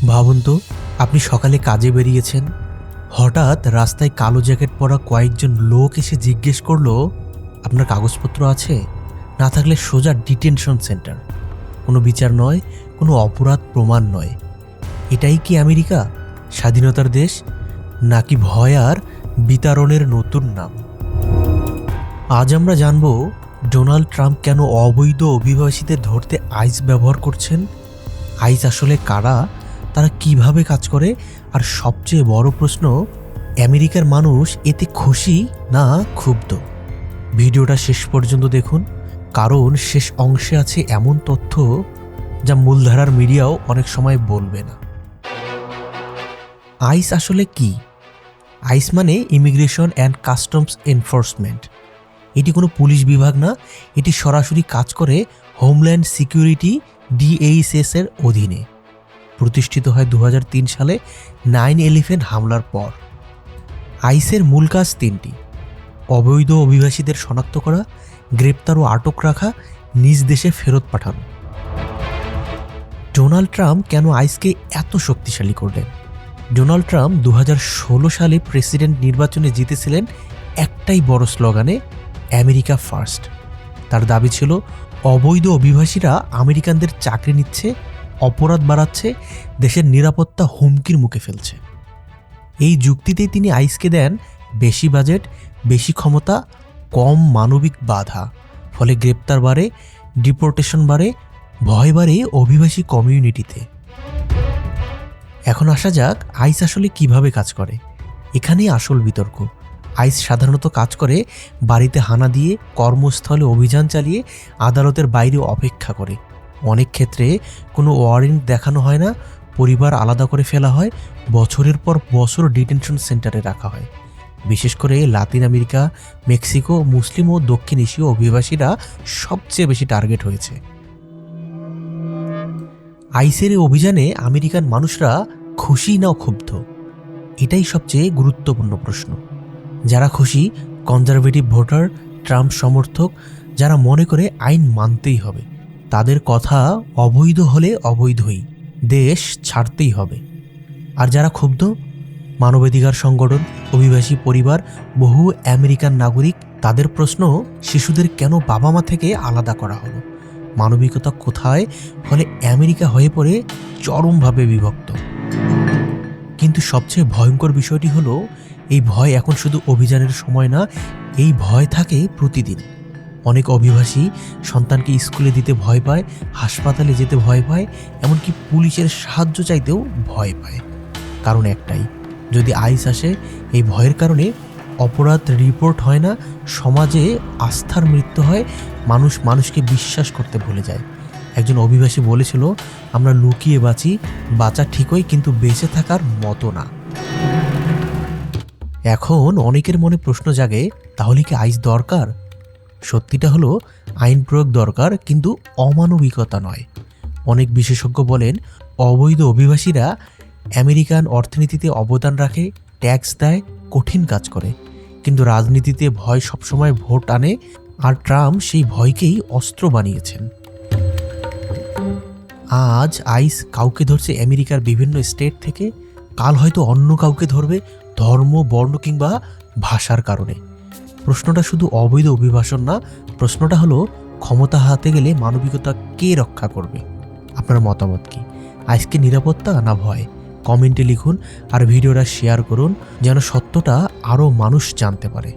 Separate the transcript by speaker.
Speaker 1: ভাবুন তো, আপনি সকালে কাজে বেরিয়েছেন, হঠাৎ রাস্তায় কালো জ্যাকেট পরা কয়েকজন লোক এসে জিজ্ঞেস করলো আপনার কাগজপত্র আছে, না থাকলে সোজা ডিটেনশন সেন্টার। কোনো বিচার নয়, কোনো অপরাধ প্রমাণ নয়। এটাই কি আমেরিকা, স্বাধীনতার দেশ, নাকি ভয় আর বিতাড়নের নতুন নাম? আজ আমরা জানব ডোনাল্ড ট্রাম্প কেন অবৈধ অভিবাসীদের ধরতে আইস ব্যবহার করছেন, আইস আসলে কারা, তারা কিভাবে কাজ করে, আর সবচেয়ে বড় প্রশ্ন, আমেরিকার মানুষ এতে খুশি না ক্ষুব্ধ। ভিডিওটা শেষ পর্যন্ত দেখুন, কারণ শেষ অংশে আছে এমন তথ্য যা মূলধারার মিডিয়াও অনেক সময় বলবে না। আইস আসলে কি? আইস মানে ইমিগ্রেশন অ্যান্ড কাস্টমস এনফোর্সমেন্ট। এটি কোনো পুলিশ বিভাগ না, এটি সরাসরি কাজ করে হোমল্যান্ড সিকিউরিটি DHS এর অধীনে। প্রতিষ্ঠিত হয় 2003 সালে 9/11 হামলার পর। আইসের মূল কাজ তিনটি: অবৈধ অভিবাসীদের শনাক্ত করা, গ্রেপ্তার ও আটক রাখা, নিজ দেশে ফেরত পাঠানো। ডোনাল্ড ট্রাম্প কেন আইসকে এত শক্তিশালী করলেন? ডোনাল্ড ট্রাম্প 2016 সালে প্রেসিডেন্ট নির্বাচনে জিতেছিলেন একটাই বড় স্লোগানে, আমেরিকা ফার্স্ট। তার দাবি ছিল অবৈধ অভিবাসীরা আমেরিকানদের চাকরি নিচ্ছে, অপরাধ বাড়াচ্ছে, দেশের নিরাপত্তা হুমকির মুখে ফেলছে। এই যুক্তিতেই তিনি আইসকে দেন বেশি বাজেট, বেশি ক্ষমতা, কম মানবিক বাধা। ফলে গ্রেপ্তার বাড়ে, ডিপোর্টেশন বাড়ে, ভয় বাড়ে অভিবাসী কমিউনিটিতে। এখন আসা যাক আইস আসলে কিভাবে কাজ করে। এখানেই আসল বিতর্ক। আইস সাধারণত কাজ করে বাড়িতে হানা দিয়ে, কর্মস্থলে অভিযান চালিয়ে, আদালতের বাইরে অপেক্ষা করে। অনেক ক্ষেত্রে কোনো ওয়ারেন্ট দেখানো হয় না, পরিবার আলাদা করে ফেলা হয়, বছরের পর বছর ডিটেনশন সেন্টারে রাখা হয়। বিশেষ করে লাতিন আমেরিকা, মেক্সিকো, মুসলিম ও দক্ষিণ এশীয় অভিবাসীরা সবচেয়ে বেশি টার্গেট হয়েছে। আইসের এই অভিযানে আমেরিকান মানুষরা খুশি না ক্ষুব্ধ? এটাই সবচেয়ে গুরুত্বপূর্ণ প্রশ্ন। যারা খুশি, কনজারভেটিভ ভোটার, ট্রাম্প সমর্থক, যারা মনে করে আইন মানতেই হবে, তাদের কথা অবৈধ হলে অবৈধই, দেশ ছাড়তেই হবে। আর যারা ক্ষুব্ধ, মানবাধিকার সংগঠন, অভিবাসী পরিবার, বহু আমেরিকান নাগরিক, তাদের প্রশ্ন, শিশুদের কেন বাবা মা থেকে আলাদা করা হলো? মানবিকতা কোথায়? ফলে আমেরিকা হয়ে পড়ে চরমভাবে বিভক্ত। কিন্তু সবচেয়ে ভয়ঙ্কর বিষয়টি হলো, এই ভয় এখন শুধু অভিযানের সময় না, এই ভয় থাকে প্রতিদিন। অনেক অভিবাসী সন্তানকে স্কুলে দিতে ভয় পায়, হাসপাতালে যেতে ভয় পায়, এমনকি পুলিশের সাহায্য চাইতেও ভয় পায়। কারণ একটাই, যদি আইস আসে, এই ভয়ের কারণে অপরাধ রিপোর্ট হয় না, সমাজে আস্থার মৃত্যু হয়, মানুষ মানুষকে বিশ্বাস করতে ভুলে যায়। একজন অভিবাসী বলেছিল, আমরা লুকিয়ে বাঁচি, বাঁচা ঠিকই, কিন্তু বেঁচে থাকার মতো না। এখন অনেকের মনে প্রশ্ন জাগে, তাহলে কি আইস দরকার? সত্যিটা হলো, আইন প্রয়োগ দরকার, কিন্তু অমানবিকতা নয়। অনেক বিশেষজ্ঞ বলেন, অবৈধ অভিবাসীরা আমেরিকান অর্থনীতিতে অবদান রাখে, ট্যাক্স দেয়, কঠিন কাজ করে, কিন্তু রাজনীতিতে ভয় সবসময় ভোট আনে, আর ট্রাম্প সেই ভয়কেই অস্ত্র বানিয়েছেন। আজ আইস কাউকে ধরছে আমেরিকার বিভিন্ন স্টেট থেকে, কাল হয়তো অন্য কাউকে ধরবে ধর্ম, বর্ণ কিংবা ভাষার কারণে। প্রশ্নটা শুধু অবৈধ অভিবাসন না, প্রশ্নটা হলো, ক্ষমতা হাতে গেলে মানবিকতা কে রক্ষা করবে? আপনার মতামত কি? আইসকে নিরাপত্তা না ভয়? কমেন্টে লিখুন আর ভিডিওটা শেয়ার করুন, যেন সত্যটা আরও মানুষ জানতে পারে।